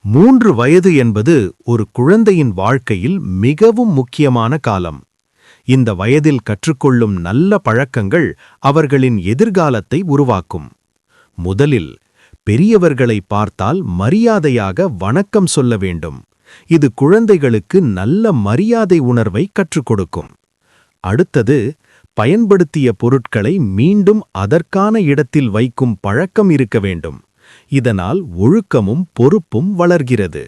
3 வயது என்பது ஒரு குழந்தையின் வாழ்க்கையில் மிகவும் முக்கியமான காலம். இந்த வயதில் கற்றுக்கொள்ளும் நல்ல பழக்கங்கள் அவர்களின் எதிர்காலத்தை உருவாக்கும். முதலில், பெரியவர்களை பார்த்தால் மரியாதையாக வணக்கம் சொல்ல வேண்டும். இது குழந்தைகளுக்கு நல்ல மரியாதை உணர்வை கற்றுக் கொடுக்கும். அடுத்தது, பயன்படுத்திய பொருட்களை மீண்டும் அதற்கான இடத்தில் வைக்கும் பழக்கம் இருக்க வேண்டும். இதனால் ஒழுக்கமும் பொறுப்பும் வளர்கிறது.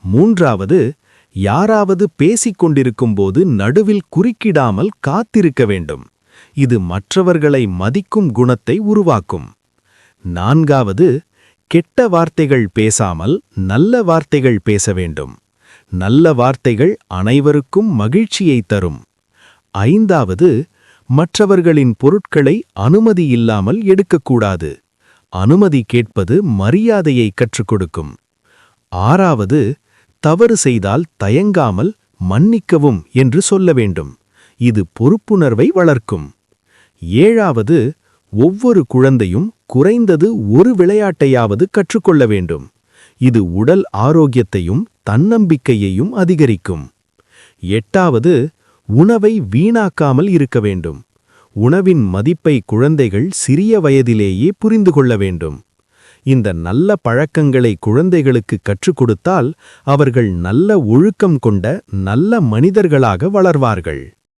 மூன்றாவது, யாராவது பேசிக் கொண்டிருக்கும்போது நடுவில் குறுக்கிடாமல் காத்திருக்க வேண்டும். இது மற்றவர்களை மதிக்கும் குணத்தை உருவாக்கும். நான்காவது, கெட்ட வார்த்தைகள் பேசாமல் நல்ல வார்த்தைகள் பேச வேண்டும். நல்ல வார்த்தைகள் அனைவருக்கும் மகிழ்ச்சியை தரும். ஐந்தாவது, மற்றவர்களின் பொருட்களை அனுமதி இல்லாமல் எடுக்கக்கூடாது. அனுமதி கேட்பது மரியாதையை கற்றுக் கொடுக்கும். ஆறாவது, தவறு செய்தால் தயங்காமல் மன்னிக்கவும் என்று சொல்ல வேண்டும். இது பொறுப்புணர்வை வளர்க்கும். ஏழாவது, ஒவ்வொரு குழந்தையும் குறைந்தது ஒரு விளையாட்டையாவது கற்றுக்கொள்ள வேண்டும். இது உடல் ஆரோக்கியத்தையும் தன்னம்பிக்கையையும் அதிகரிக்கும். எட்டாவது, உணவை வீணாக்காமல் இருக்க வேண்டும். உணவின் மதிப்பை குழந்தைகள் சிறிய வயதிலேயே புரிந்து கொள்ள வேண்டும். இந்த நல்ல பழக்கங்களை குழந்தைகளுக்கு கற்றுக் கொடுத்தால் அவர்கள் நல்ல ஒழுக்கம் கொண்ட நல்ல மனிதர்களாக வளர்வார்கள்.